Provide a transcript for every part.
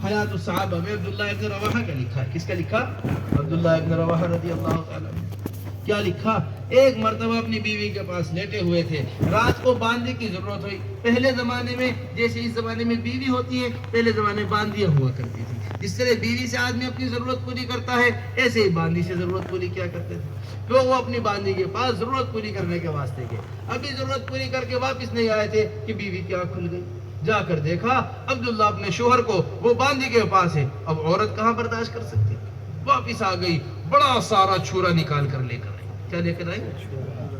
حیات الصحابہ میں عبداللہ ابن رواحہ کا لکھا ہے. کس کا لکھا؟ عبداللہ ابن رواحہ رضی اللہ تعالیٰ عنہ. کیا لکھا؟ ایک مرتبہ اپنی بیوی کے پاس لیٹے ہوئے تھے, رات کو باندھی کی ضرورت ہوئی. پہلے زمانے میں جیسے اس زمانے میں بیوی ہوتی ہے, پہلے زمانے میں باندیاں ہوا کرتی تھی. جس طرح بیوی سے آدمی اپنی ضرورت پوری کرتا ہے, ایسے ہی باندھی سے ضرورت پوری کیا کرتے تھے. تو وہ اپنی باندھی کے پاس ضرورت پوری کرنے کے واسطے گئے. ابھی ضرورت پوری کر کے واپس نہیں آئے تھے کہ بیوی کی آنکھ کھل گئی. جا کر دیکھا عبداللہ اپنے شوہر کو وہ باندھی کے پاس ہے. اب عورت کہاں برداشت کر سکتی, واپس آ گئی, بڑا سارا چھورا نکال کر لے کر آئی. کیا لے کر آئی؟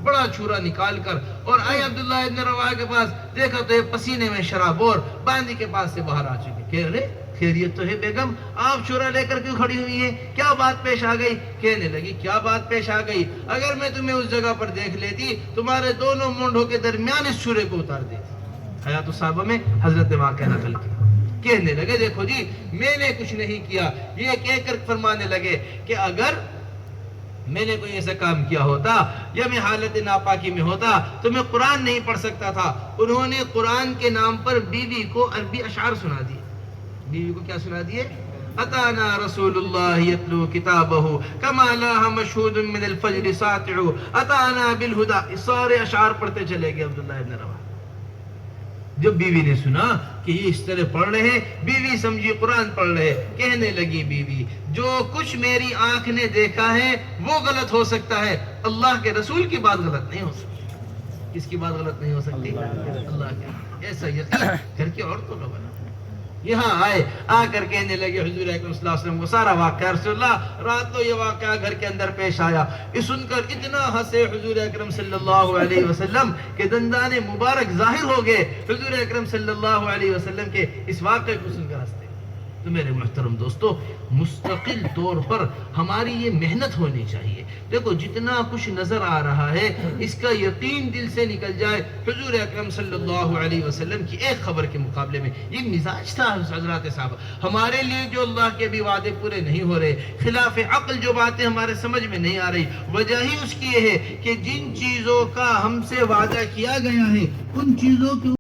بڑا چھورا نکال کر, اور آئے عبداللہ ابن رواحہ کے پاس. دیکھا تو یہ پسینے میں شراب اور باندھی کے پاس سے باہر آ چکے. کہہ رہے خیریت تو ہے بیگم, آپ چھورا لے کر کیوں کھڑی ہوئی ہیں, کیا بات پیش آ گئی؟ کہنے لگی کیا بات پیش آ گئی, اگر میں تمہیں اس جگہ پر دیکھ لیتی تمہارے دونوں مونڈوں کے درمیان اس چھورے کو اتار دیتی. حیات الصحابہ میں حضرت واقعہ نقل کی. کہنے لگے دیکھو جی میں نے کچھ نہیں کیا. یہ کہہ کر فرمانے لگے کہ اگر میں نے کوئی ایسا کام کیا ہوتا یا میں حالت ناپاکی میں ہوتا تو میں قرآن نہیں پڑھ سکتا تھا. انہوں نے قرآن کے نام پر بیوی کو عربی اشعار سنا دیے. بیوی کو کیا سنا دیے؟ اتانا رسول اللہ یتلو کتابہ کما لاہ مشہود من الفجر ساطع اتانا بالہدی. سارے اشعار پڑھتے چلے گئے عبداللہ ابن رواحہ. جب بیوی نے سنا کہ یہ اس طرح پڑھ رہے ہیں, بیوی سمجھی قرآن پڑھ رہے. کہنے لگی بیوی جو کچھ میری آنکھ نے دیکھا ہے وہ غلط ہو سکتا ہے, اللہ کے رسول کی بات غلط نہیں ہو سکتی. کس کی بات غلط نہیں ہو سکتی؟ اللہ کی. ایسا یقین گھر کی عورتوں کا بنا. یہاں آئے, آ کر کہنے لگے حضور اکرم صلی اللہ علیہ وسلم کو سارا واقعہ, رسول اللہ رات کو یہ واقعہ گھر کے اندر پیش آیا. یہ سن کر اتنا ہنسے حضور اکرم صلی اللہ علیہ وسلم کہ دندان مبارک ظاہر ہو گئے حضور اکرم صلی اللہ علیہ وسلم کے اس واقعے کو سن کر ہنستے. تو میرے محترم دوستو, مستقل طور پر ہماری یہ محنت ہونی چاہیے. دیکھو جتنا کچھ نظر آ رہا ہے اس کا یقین دل سے نکل جائے. حضور اکرم صلی اللہ علیہ وسلم کی ایک خبر کے مقابلے میں یہ مزاج تھا حضرات صاحب. ہمارے لیے جو اللہ کے بھی وعدے پورے نہیں ہو رہے, خلاف عقل جو باتیں ہمارے سمجھ میں نہیں آ رہی, وجہ ہی اس کی یہ ہے کہ جن چیزوں کا ہم سے وعدہ کیا گیا ہے ان چیزوں کے